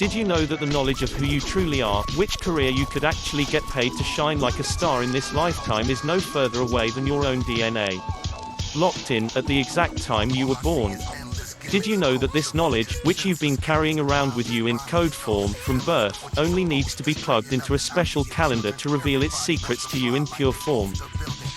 Did you know that the knowledge of who you truly are, which career you could actually get paid to shine like a star in this lifetime, is no further away than your own DNA? Locked in, at the exact time you were born. Did you know that this knowledge, which you've been carrying around with you in code form from birth, only needs to be plugged into a special calendar to reveal its secrets to you in pure form?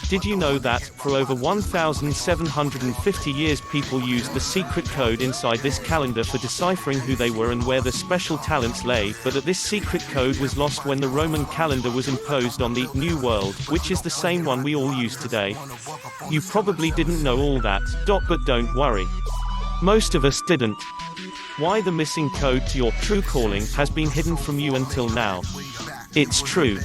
Did you know that, for over 1,750 years people used the secret code inside this calendar for deciphering who they were and where their special talents lay, but that this secret code was lost when the Roman calendar was imposed on the New World, which is the same one we all use today? You probably didn't know all that, but don't worry. Most of us didn't. Why the missing code to your true calling has been hidden from you until now? It's true.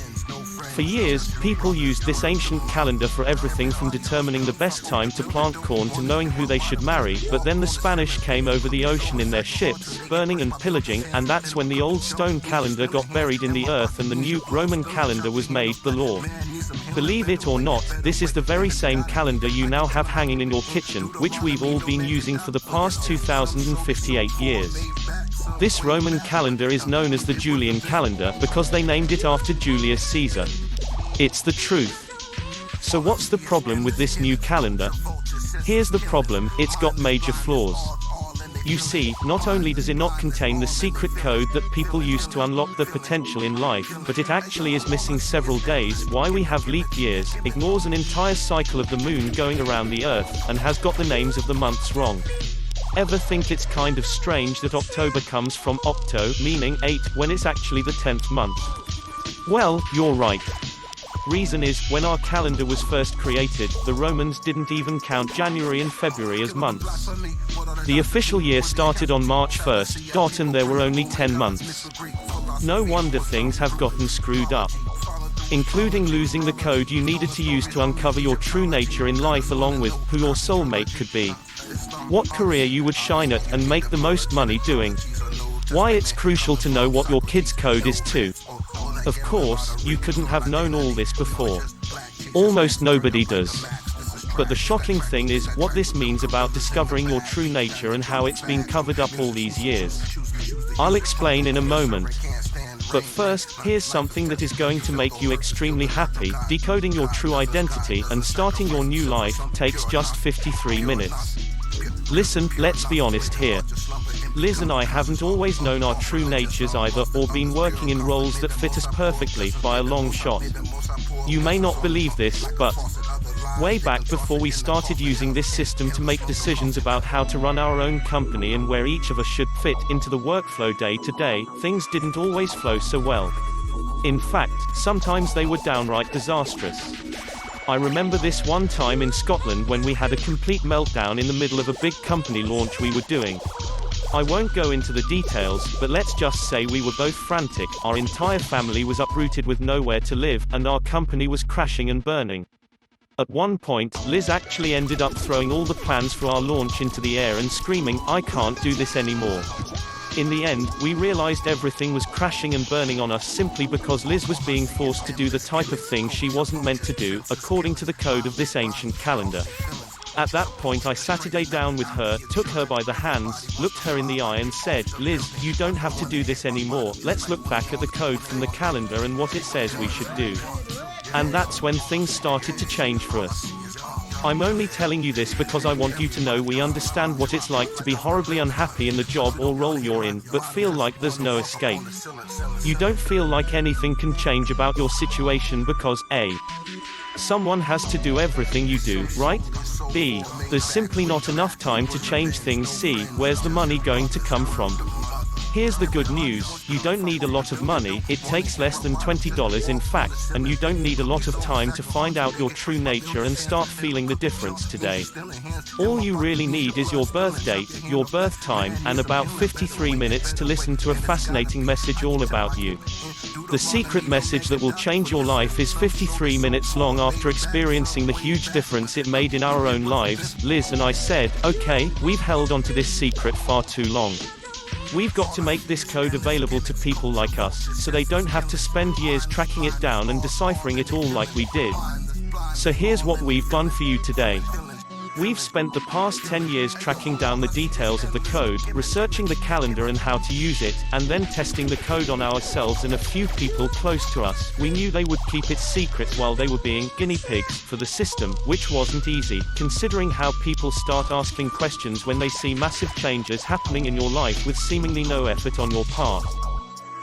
For years, people used this ancient calendar for everything from determining the best time to plant corn to knowing who they should marry, but then the Spanish came over the ocean in their ships, burning and pillaging, and that's when the old stone calendar got buried in the earth and the new, Roman calendar was made the law. Believe it or not, this is the very same calendar you now have hanging in your kitchen, which we've all been using for the past 2058 years. This Roman calendar is known as the Julian calendar because they named it after Julius Caesar. It's the truth. So what's the problem with this new calendar? Here's the problem: it's got major flaws. You see, not only does it not contain the secret code that people use to unlock their potential in life, but it actually is missing several days, why we have leap years, ignores an entire cycle of the moon going around the earth, and has got the names of the months wrong. Ever think it's kind of strange that October comes from octo, meaning 8, when it's actually the 10th month? Well, you're right. Reason is, when our calendar was first created, the Romans didn't even count January and February as months. The official year started on March 1st, and there were only 10 months. No wonder things have gotten screwed up. Including losing the code you needed to use to uncover your true nature in life, along with who your soulmate could be, what career you would shine at and make the most money doing, why it's crucial to know what your kid's code is too. Of course, you couldn't have known all this before. Almost nobody does. But the shocking thing is, what this means about discovering your true nature and how it's been covered up all these years. I'll explain in a moment. But first, here's something that is going to make you extremely happy. Decoding your true identity and starting your new life takes just 53 minutes. Listen, let's be honest here. Liz and I haven't always known our true natures either, or been working in roles that fit us perfectly, by a long shot. You may not believe this, but way back before we started using this system to make decisions about how to run our own company and where each of us should fit into the workflow day to day, things didn't always flow so well. In fact, sometimes they were downright disastrous. I remember this one time in Scotland when we had a complete meltdown in the middle of a big company launch we were doing. I won't go into the details, but let's just say we were both frantic, our entire family was uprooted with nowhere to live, and our company was crashing and burning. At one point, Liz actually ended up throwing all the plans for our launch into the air and screaming, "I can't do this anymore." In the end, we realized everything was crashing and burning on us simply because Liz was being forced to do the type of thing she wasn't meant to do, according to the code of this ancient calendar. At that point I sat down with her, took her by the hands, looked her in the eye and said, "Liz, you don't have to do this anymore, let's look back at the code from the calendar and what it says we should do." And that's when things started to change for us. I'm only telling you this because I want you to know we understand what it's like to be horribly unhappy in the job or role you're in, but feel like there's no escape. You don't feel like anything can change about your situation because A, someone has to do everything you do, right? B, there's simply not enough time to change things. C, where's the money going to come from? Here's the good news: you don't need a lot of money, it takes less than $20 in fact, and you don't need a lot of time to find out your true nature and start feeling the difference today. All you really need is your birth date, your birth time, and about 53 minutes to listen to a fascinating message all about you. The secret message that will change your life is 53 minutes long. After experiencing the huge difference it made in our own lives, Liz and I said, "Okay, we've held onto this secret far too long. We've got to make this code available to people like us, so they don't have to spend years tracking it down and deciphering it all like we did." So here's what we've done for you today. We've spent the past 10 years tracking down the details of the code, researching the calendar and how to use it, and then testing the code on ourselves and a few people close to us. We knew they would keep it secret while they were being guinea pigs for the system, which wasn't easy, considering how people start asking questions when they see massive changes happening in your life with seemingly no effort on your part.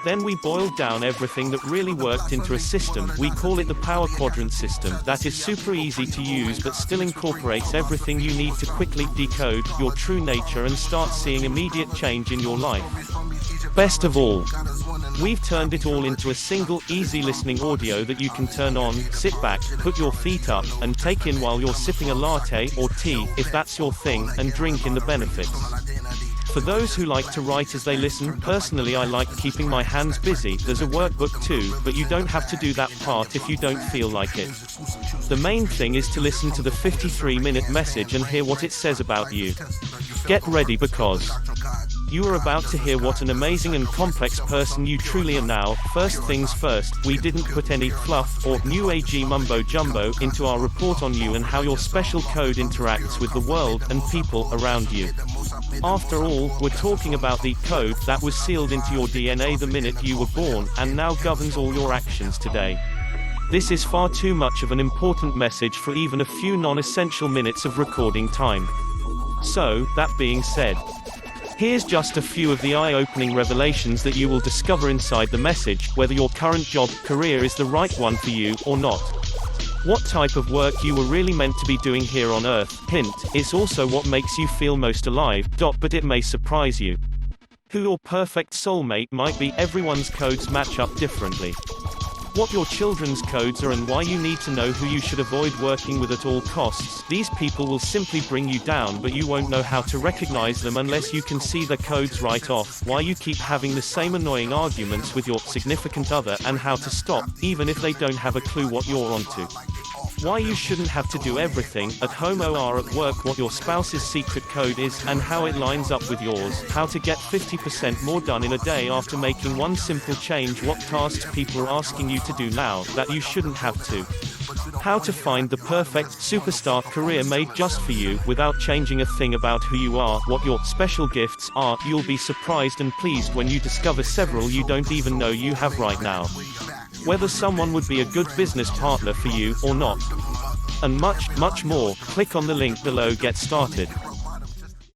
Then we boiled down everything that really worked into a system. We call it the Power Quadrant system, that is super easy to use but still incorporates everything you need to quickly decode your true nature and start seeing immediate change in your life. Best of all, we've turned it all into a single, easy listening audio that you can turn on, sit back, put your feet up, and take in while you're sipping a latte or tea, if that's your thing, and drink in the benefits. For those who like to write as they listen, personally I like keeping my hands busy. There's a workbook too, but you don't have to do that part if you don't feel like it. The main thing is to listen to the 53-minute message and hear what it says about you. Get ready because you are about to hear what an amazing and complex person you truly are now. First things first, we didn't put any fluff or new age mumbo jumbo into our report on you and how your special code interacts with the world and people around you. After all, we're talking about the code that was sealed into your DNA the minute you were born, and now governs all your actions today. This is far too much of an important message for even a few non-essential minutes of recording time. So, that being said, here's just a few of the eye-opening revelations that you will discover inside the message, whether your current job, career is the right one for you, or not. What type of work you were really meant to be doing here on Earth. Hint, it's also what makes you feel most alive. But it may surprise you. Who your perfect soulmate might be. Everyone's codes match up differently. What your children's codes are and why you need to know who you should avoid working with at all costs. These people will simply bring you down, but you won't know how to recognize them unless you can see their codes right off. Why you keep having the same annoying arguments with your significant other, and how to stop, even if they don't have a clue what you're onto. Why you shouldn't have to do everything at home or at work, what your spouse's secret code is, and how it lines up with yours. How to get 50% more done in a day after making one simple change. What tasks people are asking you to do now that you shouldn't have to. How to find the perfect superstar career made just for you without changing a thing about who you are. What your special gifts are. You'll be surprised and pleased when you discover several you don't even know you have right now. Whether someone would be a good business partner for you or not. And much, much more. Click on the link below. Get started.